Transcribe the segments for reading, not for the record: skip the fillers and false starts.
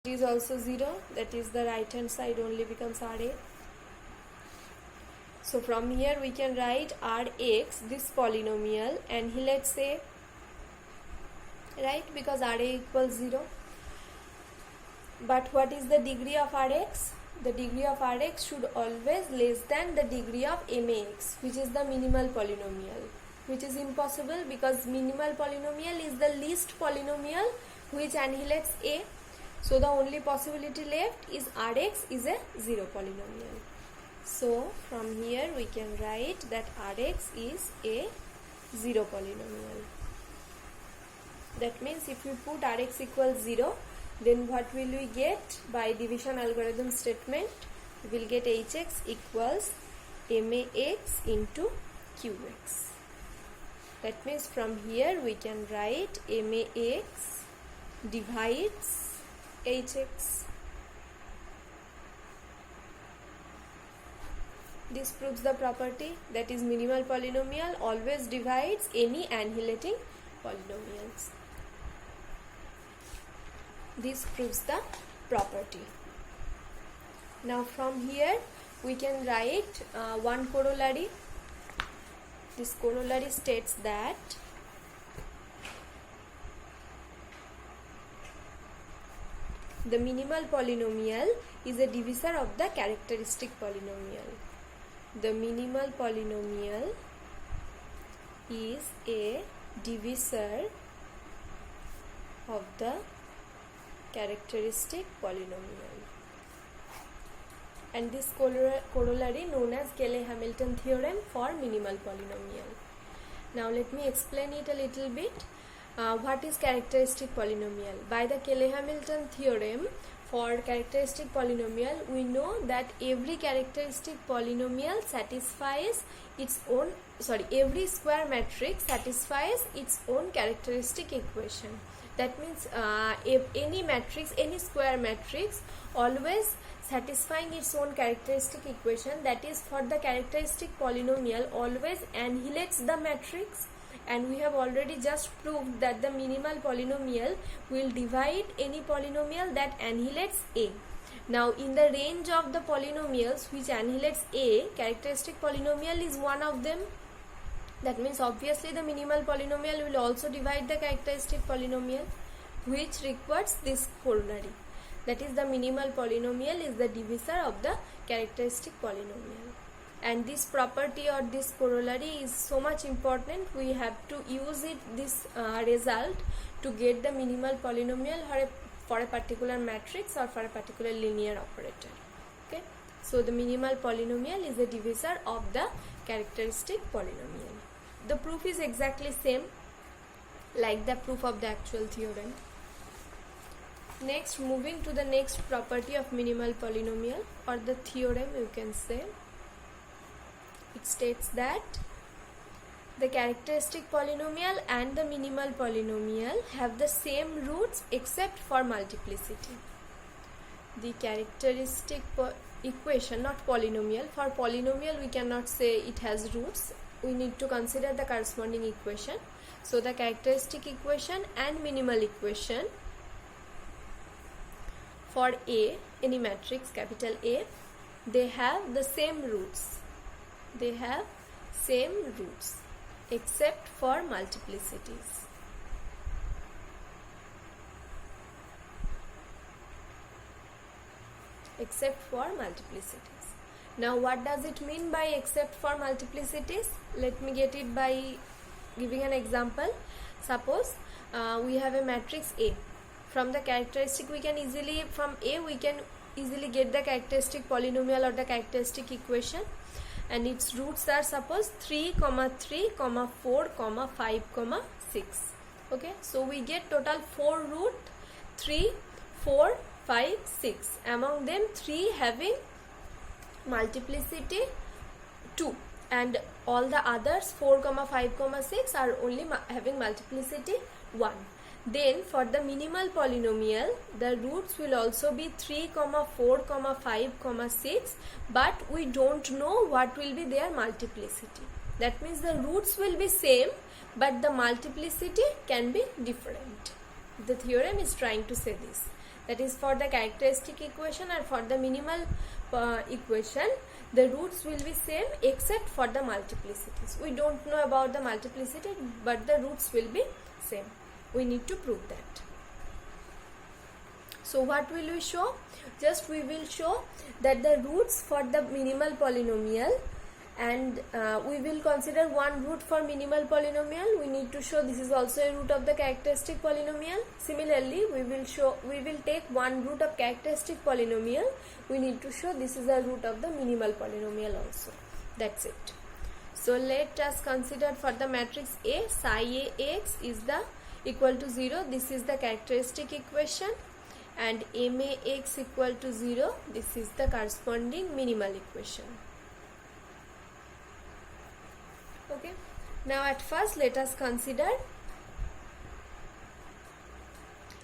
is also 0, that is the right hand side only becomes Ra. So from here we can write Rx, this polynomial, annihilates A, right, because Ra equals 0. But what is the degree of Rx? The degree of Rx should always less than the degree of Max, which is the minimal polynomial, which is impossible because minimal polynomial is the least polynomial which annihilates A. So the only possibility left is Rx is a 0 polynomial. So from here we can write that Rx is a 0 polynomial. That means if we put Rx equals 0, then what will we get by division algorithm statement? We will get Hx equals Max into Qx. That means from here we can write Max divides Hx. This proves the property that is minimal polynomial always divides any annihilating polynomials. This proves the property. Now from here we can write one corollary. This corollary states that the minimal polynomial is a divisor of the characteristic polynomial. The minimal polynomial is a divisor of the characteristic polynomial. And this corollary known as Cayley-Hamilton theorem for minimal polynomial. Now let me explain it a little bit. What is characteristic polynomial? By the Cayley-Hamilton theorem for characteristic polynomial, we know that every characteristic polynomial satisfies its own, every square matrix satisfies its own characteristic equation. That means if any matrix, any square matrix always satisfying its own characteristic equation, that is for the characteristic polynomial always annihilates the matrix. And we have already just proved that the minimal polynomial will divide any polynomial that annihilates A. Now in the range of the polynomials which annihilates A, characteristic polynomial is one of them. That means obviously the minimal polynomial will also divide the characteristic polynomial, which requires this corollary. That is, the minimal polynomial is the divisor of the characteristic polynomial. And this property or this corollary is so much important, we have to use it, this result, to get the minimal polynomial for a particular matrix or for a particular linear operator. Okay, so the minimal polynomial is a divisor of the characteristic polynomial. The proof is exactly same like the proof of the actual theorem. Next, moving to the next property of minimal polynomial, or the theorem you can say. It states that the characteristic polynomial and the minimal polynomial have the same roots except for multiplicity. The characteristic equation, not polynomial. For polynomial we cannot say it has roots. We need to consider the corresponding equation. So the characteristic equation and minimal equation for A, any matrix capital A, they have the same roots. They have same roots except for multiplicities. Except for multiplicities. Now what does it mean by except for multiplicities? Let me get it by giving an example. Suppose we have a matrix A. From the characteristic we can easily, from A we can easily get the characteristic polynomial or the characteristic equation, and its roots are suppose 3, 3, 4, 5, 6. Okay, so we get total 4 root, 3, 4, 5, 6. Among them 3 having multiplicity 2, and all the others 4, 5, 6 are only having multiplicity 1. Then for the minimal polynomial, the roots will also be 3, 4, 5, 6, but we don't know what will be their multiplicity. That means the roots will be same, but the multiplicity can be different. The theorem is trying to say this, That is, for the characteristic equation and for the minimal equation, the roots will be same except for the multiplicities. We don't know about the multiplicity, but the roots will be same. We need to prove that. So what will we show? Just we will show that the roots for the minimal polynomial, and we will consider one root for minimal polynomial. We need to show this is also a root of the characteristic polynomial. Similarly, we will take one root of characteristic polynomial. We need to show this is a root of the minimal polynomial also. That's it. So let us consider for the matrix A, psi ax is the equal to 0. This is the characteristic equation, and max equal to 0. This is the corresponding minimal equation. Okay, now at first let us consider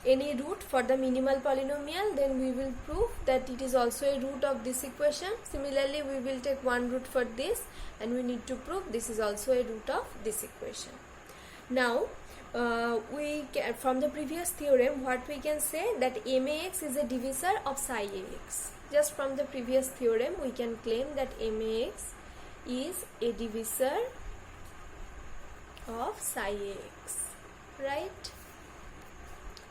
any root for the minimal polynomial, then we will prove that it is also a root of this equation. Similarly, we will take one root for this, and we need to prove this is also a root of this equation. Now from the previous theorem, what we can say, that max is a divisor of psi ax. Just from the previous theorem, we can claim that max is a divisor of psi ax, right?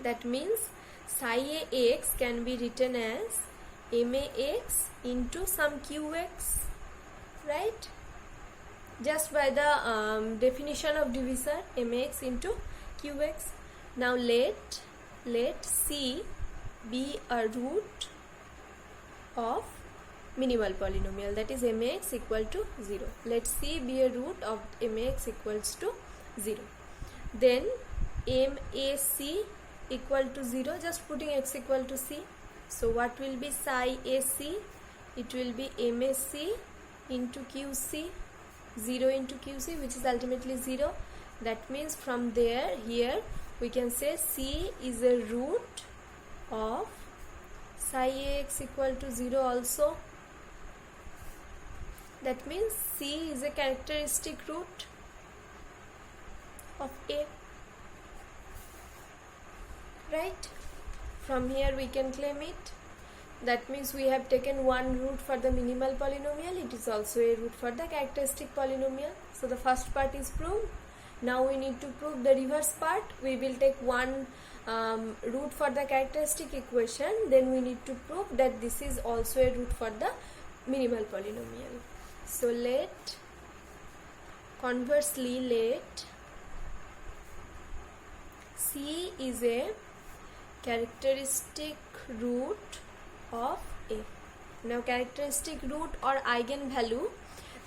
That means psi ax can be written as max into some qx, right? Just by the definition of divisor, max into qx. Now let C be a root of minimal polynomial, that is max equal to 0. Let C be a root of max equals to 0. Then mac equal to 0, just putting x equal to c. So what will be psi ac? It will be mac into qc, 0 into qc, which is ultimately 0. That means from there, here we can say C is a root of psi ax equal to 0 also. That means C is a characteristic root of A, right? From here we can claim it. That means we have taken one root for the minimal polynomial. It is also a root for the characteristic polynomial. So the first part is proved. Now we need to prove the reverse part. We will take one root for the characteristic equation. Then we need to prove that this is also a root for the minimal polynomial. So conversely let C is a characteristic root of A. Now characteristic root or eigenvalue,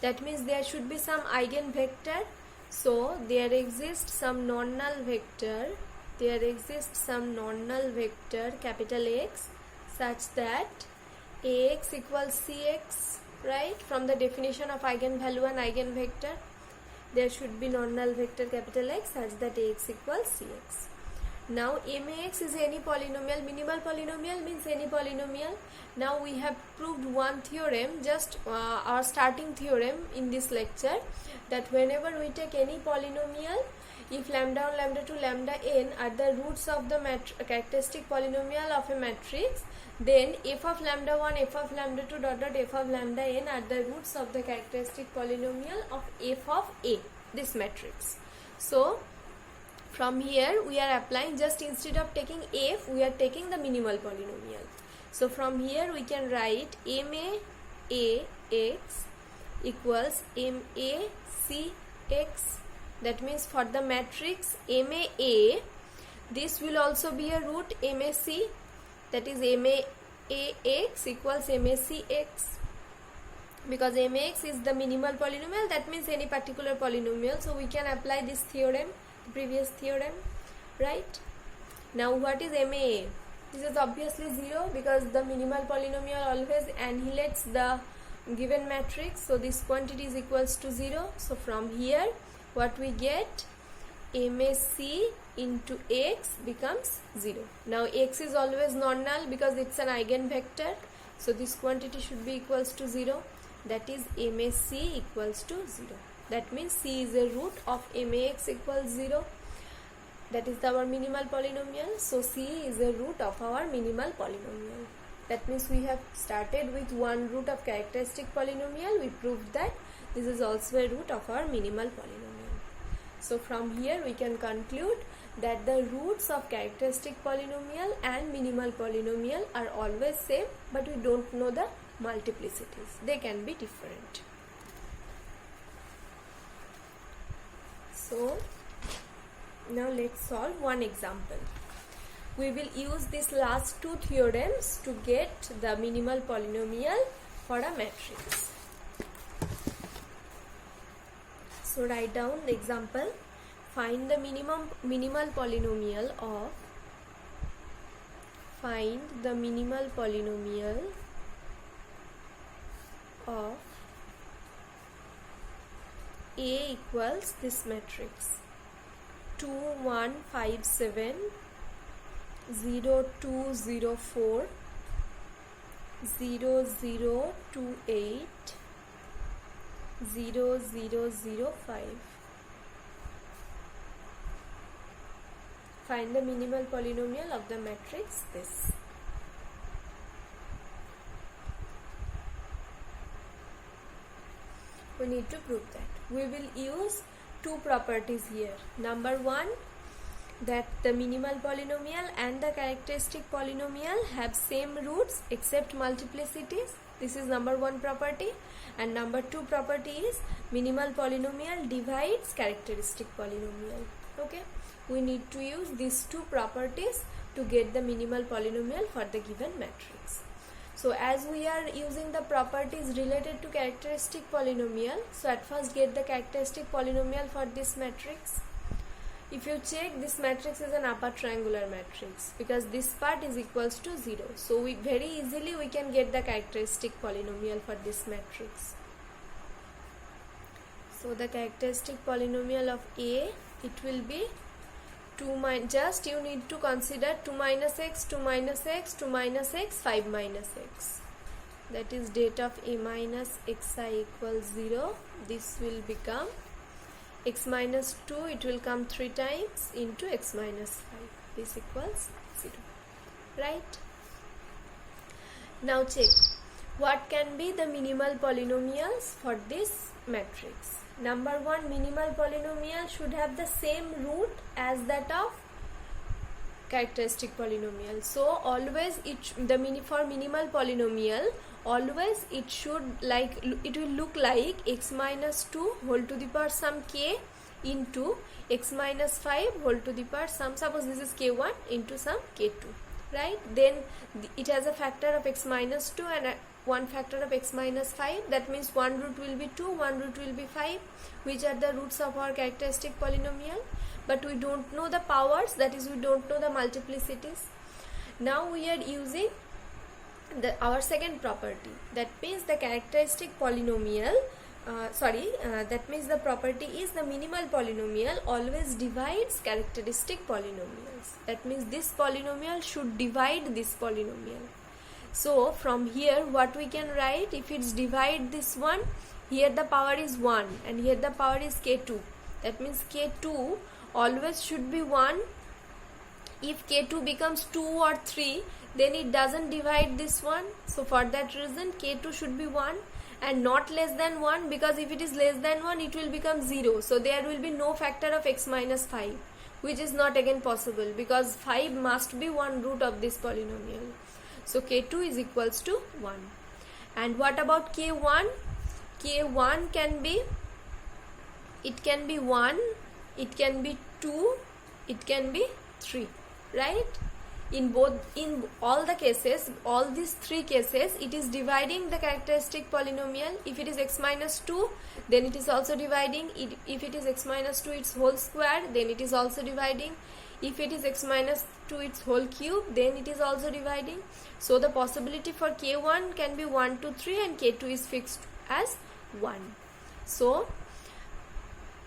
that means there should be some eigenvector. So there exists some non-null vector. There exists some non-null vector capital X such that Ax equals Cx, right? From the definition of eigenvalue and eigenvector, there should be non-null vector capital X such that Ax equals Cx. Now max is any polynomial, minimal polynomial means any polynomial. Now we have proved one theorem, just our starting theorem in this lecture, that whenever we take any polynomial, if lambda 1, lambda 2, lambda n are the roots of the characteristic polynomial of a matrix, then f of lambda 1, f of lambda 2 dot dot f of lambda n are the roots of the characteristic polynomial of f of A, this matrix. So from here we are applying, just instead of taking f, we are taking the minimal polynomial. So from here we can write max equals macx. That means for the matrix MAA, this will also be a root MAC, that is MAX equals MACX. Because MAX is the minimal polynomial, that means any particular polynomial. So we can apply this theorem, previous theorem, right? Now what is MAA? This is obviously 0 because the minimal polynomial always annihilates the given matrix. So this quantity is equals to 0. So from here what we get, MAC into X becomes 0. Now X is always non-null because it's an eigenvector. So this quantity should be equals to 0. That is MAC equals to 0. That means C is a root of MAX equals 0. that is our minimal polynomial. So C is a root of our minimal polynomial. That means we have started with one root of characteristic polynomial. We proved that this is also a root of our minimal polynomial. So from here we can conclude that the roots of characteristic polynomial and minimal polynomial are always same, but we don't know the multiplicities. They can be different. So now let's solve one example. We will use these last two theorems to get the minimal polynomial for a matrix. So write down the example. Find the minimal polynomial of A equals this matrix 2 1 5 7 0 2 0 4 0 0 2 8 0 0 0 5. Find the minimal polynomial of the matrix this. We need to prove that. We will use two properties here. Number one, that the minimal polynomial and the characteristic polynomial have same roots except multiplicities. This is number one property. And number two property is minimal polynomial divides characteristic polynomial. Okay, we need to use these two properties to get the minimal polynomial for the given matrix. So as we are using the properties related to characteristic polynomial, so at first get the characteristic polynomial for this matrix. If you check, this matrix is an upper triangular matrix because this part is equals to 0. So we very easily we can get the characteristic polynomial for this matrix. So the characteristic polynomial of A, it will be 2 minus, just you need to consider 2 minus x, 2 minus x, 2 minus x, 5 minus x. That is det of A minus xi equals 0. This will become x minus 2, it will come 3 times into x minus 5. This equals 0. Right? Now check. What can be the minimal polynomials for this matrix? Number one, minimal polynomial should have the same root as that of characteristic polynomial. So always for minimal polynomial, always it will look like x minus 2 whole to the power some k into x minus 5 whole to the power some, suppose this is k1 into some k2, right? Then it has a factor of x minus 2 and one factor of x minus 5. That means one root will be 2, one root will be 5, which are the roots of our characteristic polynomial. But we don't know the powers, that is we don't know the multiplicities. Now we are using our second property. That means the characteristic polynomial, that means the property is the minimal polynomial always divides characteristic polynomials. That means this polynomial should divide this polynomial. So from here what we can write, if it's divide this one, here the power is 1 and here the power is k2. That means k2 always should be 1. If k2 becomes 2 or 3, then it doesn't divide this one. So for that reason k2 should be 1 and not less than 1, because if it is less than 1 it will become 0. So there will be no factor of x minus 5, which is not again possible because 5 must be one root of this polynomial. So k2 is equals to 1. And what about k1? K1 can be, it can be 1, it can be 2, it can be 3, right? In all the cases, all these three cases, it is dividing the characteristic polynomial. If it is x minus 2, then it is also dividing. If it is x minus 2 its whole square, then it is also dividing. If it is x minus 2 its whole cube, then it is also dividing. So the possibility for k1 can be 1, 2, 3 and k2 is fixed as 1. So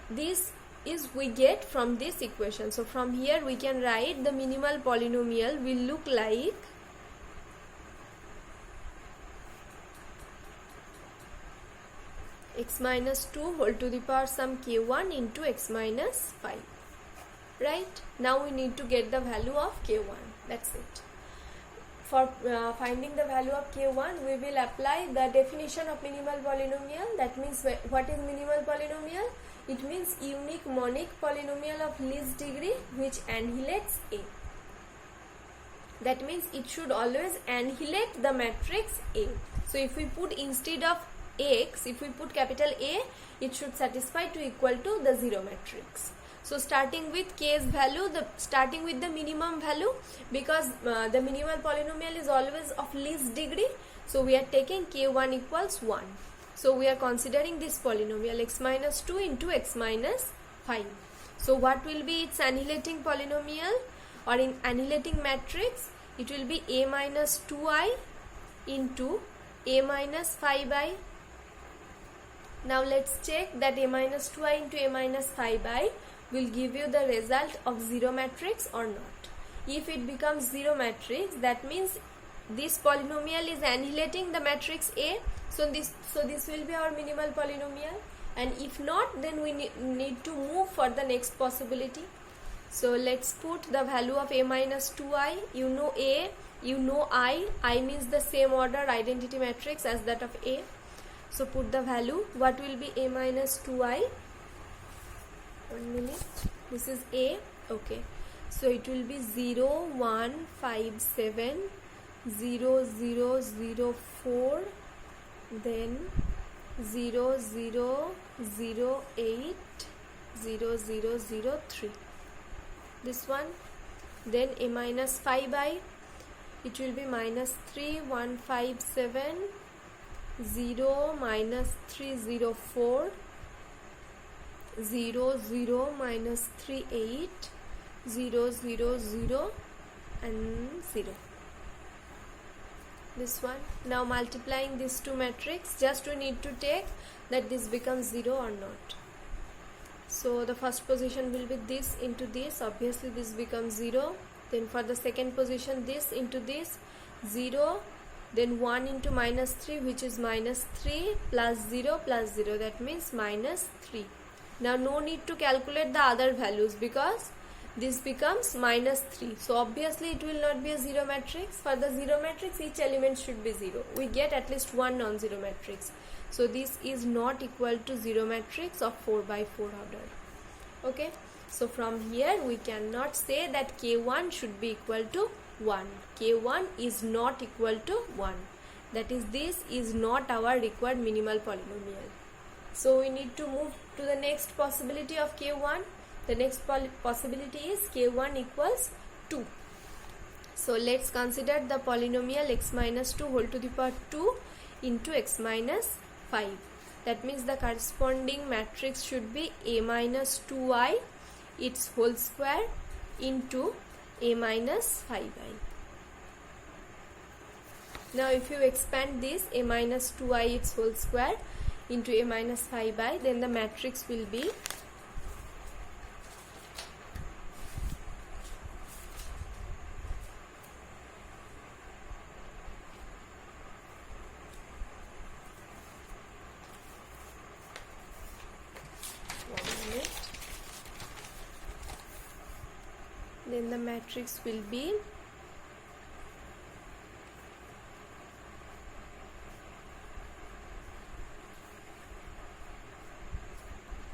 this is we get from this equation. So from here we can write the minimal polynomial will look like x minus 2 whole to the power some k1 into x minus 5. right? Now we need to get the value of k1. That's it. For finding the value of k1, we will apply the definition of minimal polynomial. That means, what is minimal polynomial? It means unique monic polynomial of least degree which annihilates A. That means it should always annihilate the matrix A. So if we put instead of x, if we put capital A, it should satisfy to equal to the 0 matrix. So starting with k's value, starting with the minimum value, because the minimal polynomial is always of least degree, so we are taking k1 equals 1. So we are considering this polynomial x minus 2 into x minus 5. So what will be its annihilating polynomial or in annihilating matrix? It will be a minus 2i into a minus 5i. Now let's check that a minus 2i into a minus 5i will give you the result of 0 matrix or not. If it becomes 0 matrix, that means this polynomial is annihilating the matrix A. So this will be our minimal polynomial, and if not, then we need to move for the next possibility. So let's put the value of a minus 2i. You know A, you know I means the same order identity matrix as that of A. So put the value. What will be a minus 2i? 1 minute. This is A. Okay. So it will be 0, 1, 5, 7, 0, 0, 0, 4, then 0, 0, 0, 8, 0, 0, 0, 3. This one. Then a minus 5i. It will be minus 3, 1, 5, 7, 0, minus 3, 0, 4, 0, 0, minus 3, 8, 0, 0, 0 and 0. This one. Now multiplying these two matrix, just we need to take that this becomes 0 or not. So the first position will be this into this, obviously this becomes 0. Then for the second position, this into this, 0. Then 1 into minus 3, which is minus 3 plus 0 plus 0, that means minus 3. Now no need to calculate the other values because this becomes minus 3. So obviously it will not be a 0 matrix. For the 0 matrix, each element should be 0. We get at least one non-zero matrix. So this is not equal to 0 matrix of 4 by 4 order. Okay. So from here we cannot say that k1 should be equal to 1. K1 is not equal to 1. That is, this is not our required minimal polynomial. So we need to move to the next possibility of k1. The next possibility is k1 equals 2. So let's consider the polynomial x minus 2 whole to the power 2 into x minus 5. That means the corresponding matrix should be a minus 2i its whole square into a minus 5i. Now if you expand this a minus 2i its whole square into a minus 5i, then the matrix will be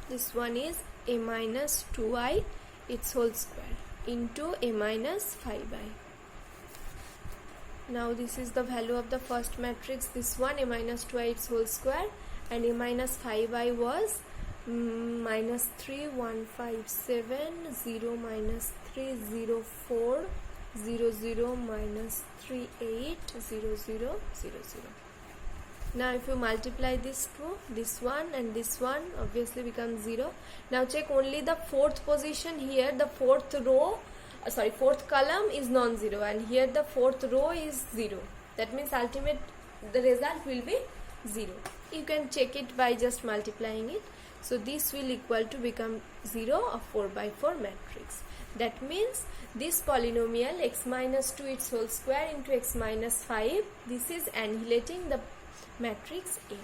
this one is a minus 2i its whole square into a minus 5i. Now this is the value of the first matrix, this one a minus 2i its whole square, and a minus 5i was minus 3, 1, 5, 7, 0, minus 3, 0, 4, 0, 0, minus 3, 8, 0, 0, 0, 0. Now if you multiply this two, this one and this one, obviously becomes 0. Now check only the fourth position here, the fourth column is non-zero, and here the fourth row is 0. That means the result will be 0. You can check it by just multiplying it. So this will equal to become 0 of 4 by 4 matrix. That means this polynomial x minus 2 its whole square into x minus 5, this is annihilating the matrix A.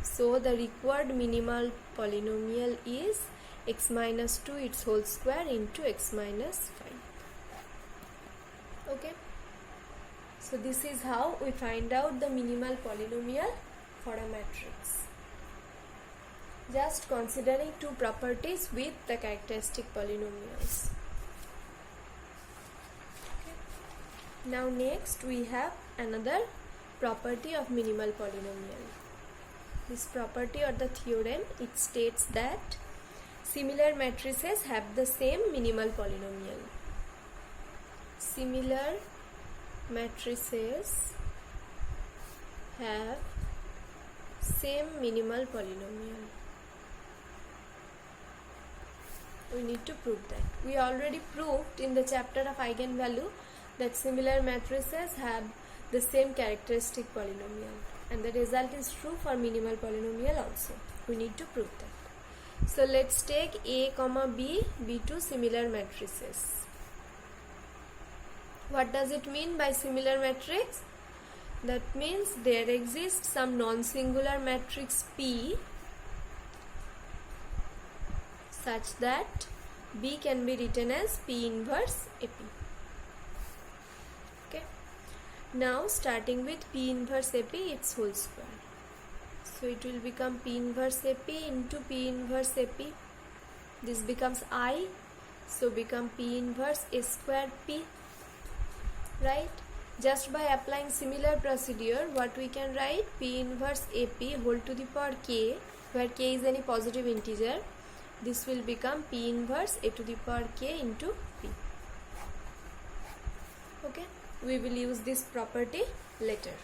So the required minimal polynomial is x minus 2 its whole square into x minus 5. Okay, so this is how we find out the minimal polynomial for a matrix, just considering two properties with the characteristic polynomials. Okay. Now next we have another property of minimal polynomial. This property or the theorem, it states that similar matrices have the same minimal polynomial. Similar matrices have same minimal polynomial. We need to prove that. We already proved in the chapter of eigenvalue that similar matrices have the same characteristic polynomial, and the result is true for minimal polynomial also. We need to prove that. So let's take A comma B be two similar matrices. What does it mean by similar matrix? That means there exists some non-singular matrix P such that B can be written as P inverse AP. Okay. Now starting with P inverse AP its whole square. So it will become P inverse AP into P inverse AP. This becomes I. So become P inverse A square P. Right? Just by applying similar procedure, what we can write? P inverse AP whole to the power k, where k is any positive integer. This will become P inverse A to the power k into P. Okay, we will use this property later.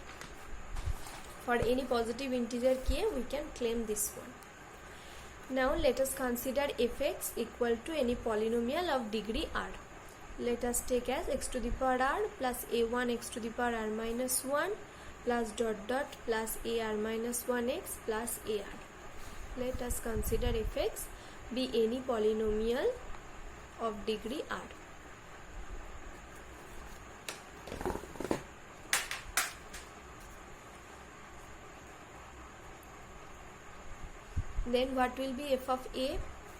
For any positive integer k, we can claim this one. Now let us consider fx equal to any polynomial of degree r. Let us take as x to the power r plus a1 x to the power r minus 1 plus dot dot plus ar minus 1x plus ar. Let us consider fx be any polynomial of degree r. Then what will be f of a?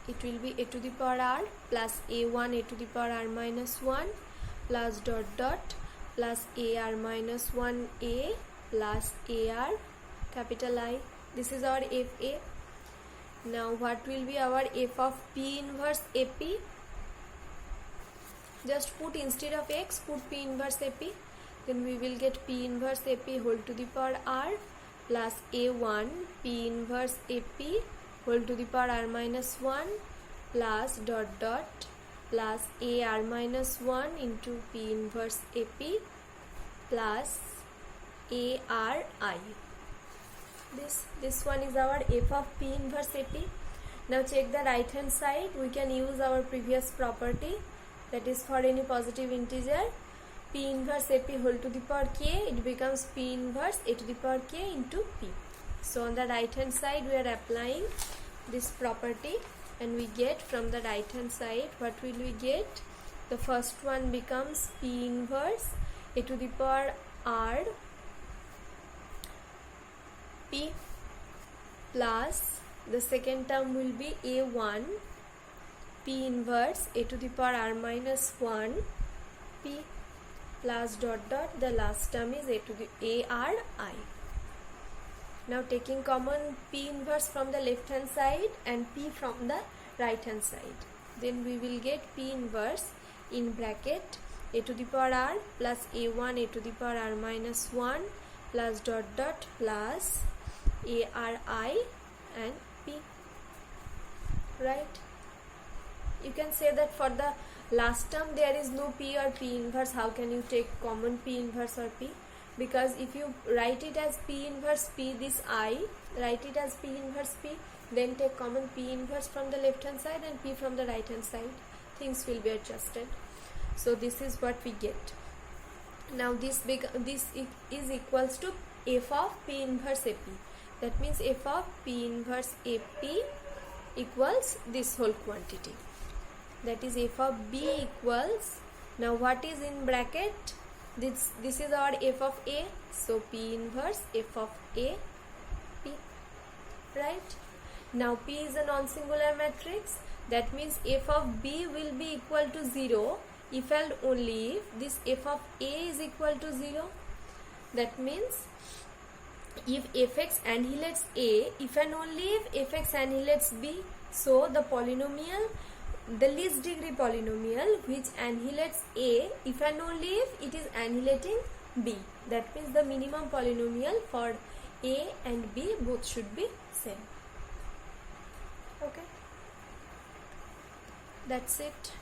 It will be a to the power r plus a1 a to the power r minus 1 plus dot dot plus ar minus 1a plus ar capital I. This is our fa. Now what will be our f of P inverse AP? Just put instead of x, put P inverse AP. Then we will get P inverse AP whole to the power r plus a1 P inverse AP whole to the power r minus 1 plus dot dot plus ar minus 1 into P inverse AP plus ari. This one is our f of P inverse AP. Now check the right hand side. We can use our previous property, that is for any positive integer P inverse AP whole to the power k, it becomes P inverse A to the power k into P. So on the right hand side we are applying this property and we get from the right hand side, what will we get? The first one becomes P inverse A to the power r P plus the second term will be a1 P inverse A to the power r minus 1 P plus dot dot, the last term is A to the ARI. Now taking common P inverse from the left hand side and P from the right hand side, then we will get P inverse in bracket A to the power r plus a1 A to the power r minus 1 plus dot dot plus ARI and P. Right? You can say that for the last term there is no P or P inverse. How can you take common P inverse or P? Because if you write it as P inverse P, this I, write it as P inverse P, then take common P inverse from the left hand side and P from the right hand side. Things will be adjusted. So this is what we get. Now this is equals to f of P inverse AP. That means f of P inverse AP equals this whole quantity. That is f of B equals, now what is in bracket? This is our f of A. So P inverse f of A P. Right? Now P is a non-singular matrix. That means f of b will be equal to 0 if and only if this f of a is equal to 0. That means if fx annihilates a, if and only if fx annihilates b, so the polynomial, the least degree polynomial which annihilates a, if and only if it is annihilating b. That means the minimum polynomial for a and b both should be same. Okay, that's it.